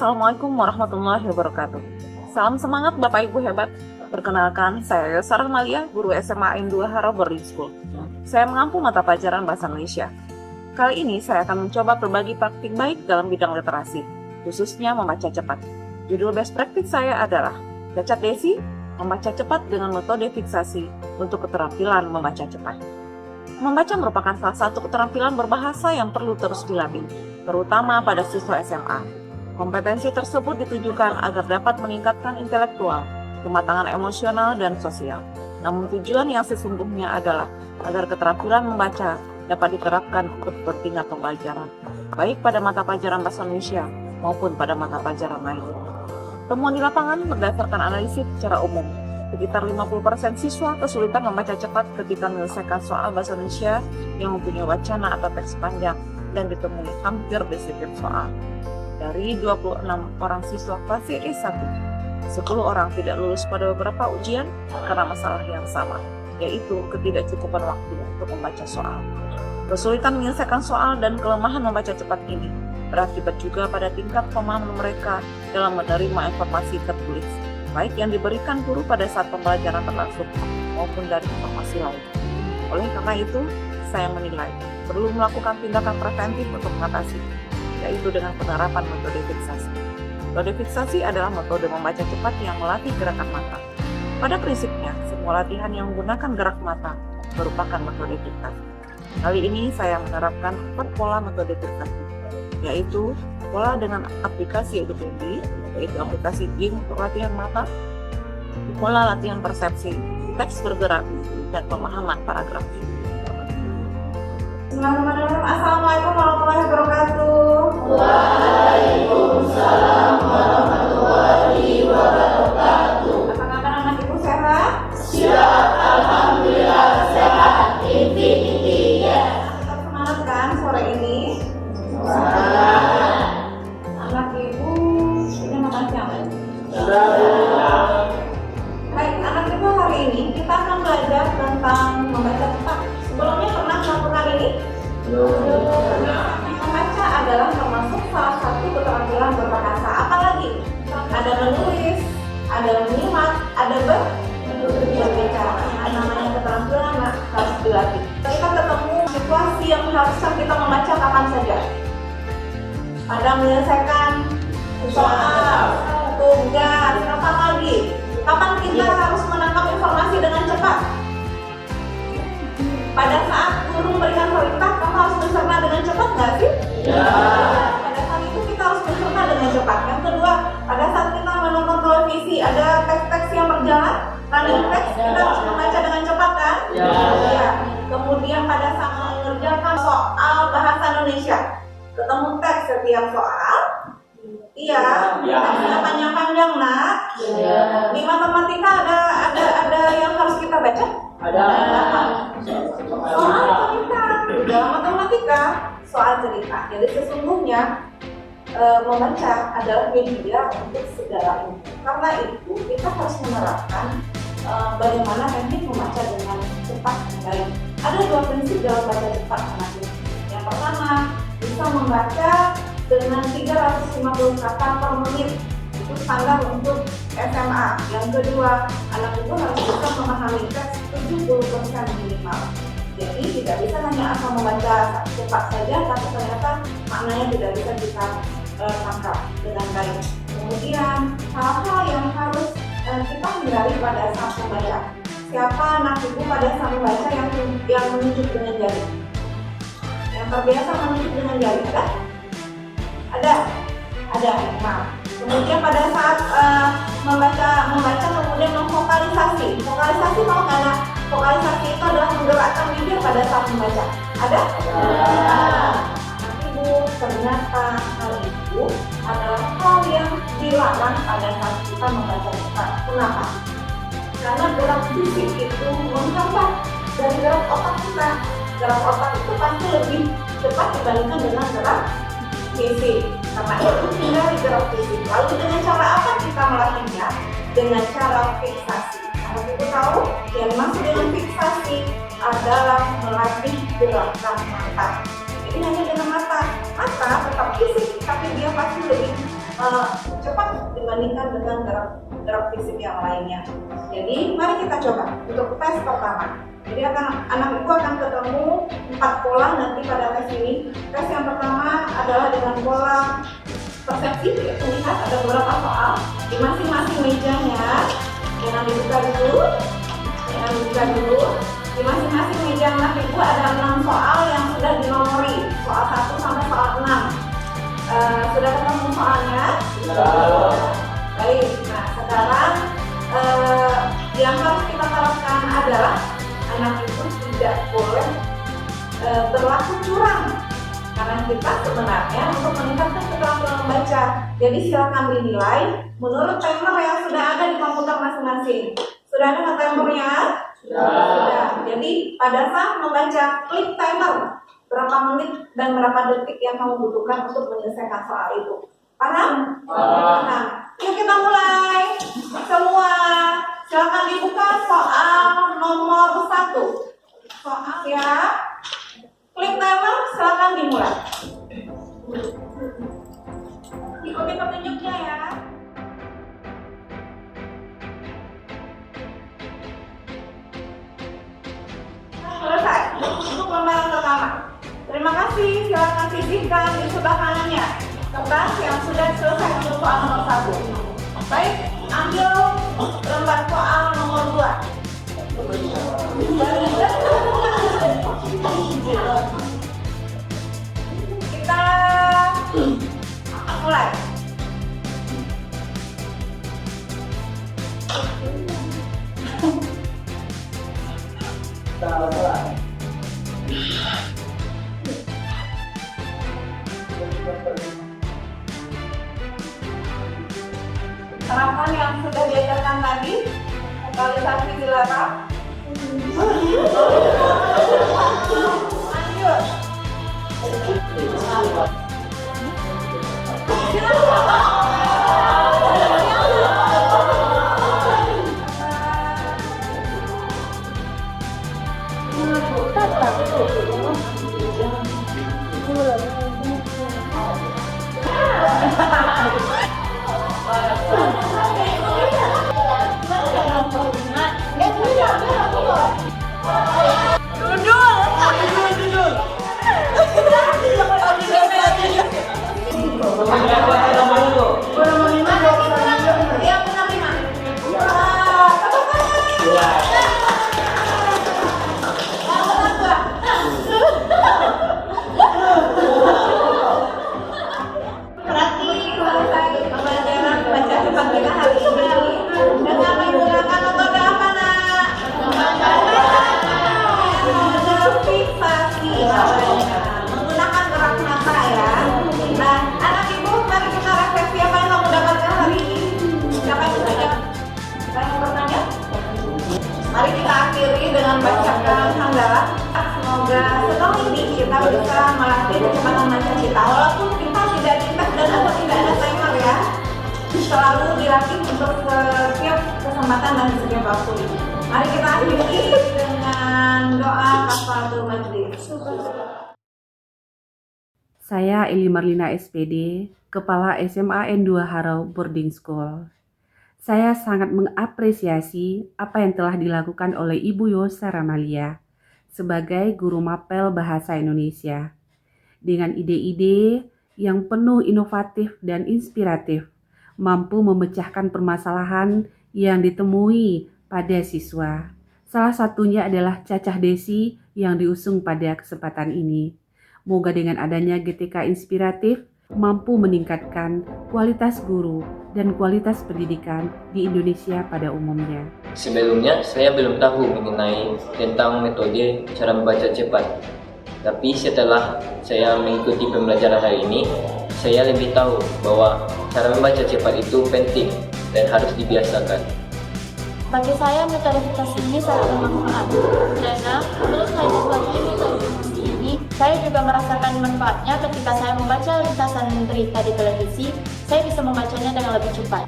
Assalamualaikum warahmatullahi wabarakatuh. Salam semangat Bapak Ibu hebat. Perkenalkan, saya Sarah Malia, guru SMA N2 Haro Boarding School. Saya mengampu mata pelajaran Bahasa Indonesia. Kali ini saya akan mencoba berbagi praktik baik dalam bidang literasi, khususnya membaca cepat. Judul best practice saya adalah Cacat Desi, membaca cepat dengan metode fiksasi untuk keterampilan membaca cepat. Membaca merupakan salah satu keterampilan berbahasa yang perlu terus dilatih, terutama pada siswa SMA. Kompetensi tersebut ditujukan agar dapat meningkatkan intelektual, kematangan emosional, dan sosial. Namun tujuan yang sesungguhnya adalah agar keterampilan membaca dapat diterapkan untuk kepentingan pembelajaran, baik pada mata pelajaran Bahasa Indonesia maupun pada mata pelajaran lain. Temuan di lapangan berdasarkan analisis secara umum, sekitar 50% siswa kesulitan membaca cepat ketika menyelesaikan soal Bahasa Indonesia yang mempunyai wacana atau teks panjang dan ditemui hampir di setiap soal. Dari 26 orang siswa kelas E1, 10 orang tidak lulus pada beberapa ujian karena masalah yang sama, yaitu ketidakcukupan waktu untuk membaca soal. Kesulitan menyelesaikan soal dan kelemahan membaca cepat ini berakibat juga pada tingkat pemahaman mereka dalam menerima informasi tertulis, baik yang diberikan guru pada saat pembelajaran berlangsung maupun dari informasi lain. Oleh karena itu, saya menilai perlu melakukan tindakan preventif untuk mengatasi, yaitu dengan penerapan metode fiksasi. Metode fiksasi adalah metode membaca cepat yang melatih gerakan mata. Pada prinsipnya, semua latihan yang menggunakan gerak mata merupakan metode fiksasi. Kali ini saya menerapkan 4 pola metode fiksasi, yaitu pola dengan aplikasi edukasi, yaitu aplikasi GIM untuk latihan mata, pola latihan persepsi, teks bergerak, dan pemahaman paragraf. Bismillahirrahmanirrahim. Assalamualaikum warahmatullahi wabarakatuh. Waalaikumsalam warahmatullahi wabarakatuh. Apa kabar anak ibu, sehat? Siap, alhamdulillah sehat. Inti ya. Tetap semangat kan sore ini? Semangat. Anak ibu sudah makan siang? Sudah. Baik, anak ibu, hari ini kita akan belajar tentang membaca cepat. Sebelumnya pernah melakukan ini? Membaca adalah termasuk salah satu keterampilan berbahasa. Apalagi ada menulis, ada menyimak, ada berbicara. Namanya keterampilan harus dilatih. Kita ketemu situasi yang harusnya kita membaca kapan saja. Pada menyelesaikan soal, tugas, kapan lagi? Kapan kita harus menangkap informasi dengan cepat? Pada saat guru memberikan perintah, kamu harus mencerna dengan cepat nggak sih? Ya. Pada saat itu kita harus mencerna dengan cepat. Yang kedua, pada saat kita menonton televisi, ada teks-teks yang berjalan, running text, kita harus membaca dengan cepat kan? Ya. Kemudian pada saat mengerjakan soal bahasa Indonesia, ketemu teks setiap soal, iya, teksnya panjang-panjang nak. Di matematika ada yang harus kita baca? Ada. Soal cerita, dalam matematika soal cerita. Jadi sesungguhnya membaca adalah media untuk segala ilmu. Karena itu kita harus menerapkan bagaimana teknik membaca dengan cepat dan baik. Ada 2 prinsip dalam baca cepat anak ibu. Yang pertama, bisa membaca dengan 350 kata per menit. Itu standar untuk SMA. Yang kedua, anak itu harus bisa memahami teks 70% minimal. Jadi tidak bisa hanya asal membaca cepat saja, tapi ternyata maknanya tidak bisa kita tangkap dengan baik. Kemudian hal-hal yang harus kita hindari pada saat membaca. Siapa anak ibu pada saat membaca yang menunjuk dengan jari? Yang terbiasa menunjuk dengan jari ada? Ada. Nah, kemudian pada saat membaca kemudian memvokalisasi. Vokalisasi mau nggak nak? Vokalisasi itu adalah menggerakkan bibir pada saat membaca. Ada? Ibu, ternyata hal itu adalah hal yang dilarang pada saat kita membaca cepat. Kenapa? Karena gerak fisik itu menghambat dari gerak otak kita. Gerak otak itu pasti lebih cepat dibandingkan dengan gerak fisik. Karena itu hindari gerak fisik. Lalu dengan cara apa kita melatihnya? Dengan cara fiksasi. Kalau kita tahu yang dimaksud dengan fiksasi adalah melatih gerakan mata. Jadi hanya dengan mata tetap fisik, tapi dia pasti lebih cepat dibandingkan dengan gerak fisik yang lainnya. Jadi mari kita coba untuk tes pertama. Jadi anak ibu akan ketemu 4 pola nanti pada tes ini. Tes yang pertama adalah dengan pola persepsi, yaitu lihat ada beberapa soal di masing-masing mejanya. Jangan dibuka dulu. Di masing-masing meja anak ibu ada 6 soal yang sudah dinomori, soal 1 sampai soal 6. Sudah ketemu soalnya? Baik, nah sekarang yang harus kita terapkan adalah anak itu tidak boleh berlaku curang, karena kita sebenarnya untuk meningkatkan keterampilan membaca. Jadi silakan dinilai menurut timer yang sudah ada di komputer masing-masing. Sudah ada nggak timernya? Sudah. Jadi pada saat membaca, klik timer berapa menit dan berapa detik yang kamu butuhkan untuk menyelesaikan soal itu. Paham? Nah, yuk kita mulai. Semua silakan dibuka soal nomor 1. Soal ya. Klik timer, silakan dimulai. Ikuti petunjuknya ya. Selesai untuk lembaran pertama. Terima kasih, silakan sisihkan di sebelah kanannya kertas yang sudah selesai untuk soal nomor 1. Baik, ambil lembar soal nomor 2. Kita mulai. Terapkan yang sudah diajarkan tadi, lokalisasi dilarang. Lanjut. Menggunakan gerak mata ya. Nah, anak ibu, mari kita refleksi apa yang kamu dapatkan hari ini. Siapa yang bertanya? Saya yang bertanya? Mari kita akhiri dengan bacakan hamdalah. Semoga setelah ini kita bisa melatih kecepatan baca kita. Walaupun kita tidak dites dan atau tidak ada timer ya, selalu dilatih untuk setiap kesempatan dan setiap waktu. Mari kita akhiri dengan doa kafaratul majlis. Saya Eli Marlina SPD, Kepala SMA N2 Harau Boarding School. Saya sangat mengapresiasi apa yang telah dilakukan oleh Ibu Yosa Ramalia sebagai guru mapel bahasa Indonesia. Dengan ide-ide yang penuh inovatif dan inspiratif, mampu memecahkan permasalahan yang ditemui pada siswa. Salah satunya adalah cacah desi yang diusung pada kesempatan ini. Moga dengan adanya GTK inspiratif mampu meningkatkan kualitas guru dan kualitas pendidikan di Indonesia pada umumnya. Sebelumnya saya belum tahu mengenai tentang metode cara membaca cepat. Tapi setelah saya mengikuti pembelajaran hari ini, saya lebih tahu bahwa cara membaca cepat itu penting dan harus dibiasakan. Bagi saya metode ini sangat bermanfaat karena menurut saya bagi metode ini saya juga merasakan manfaatnya ketika saya membaca ringkasan berita di televisi, saya bisa membacanya dengan lebih cepat.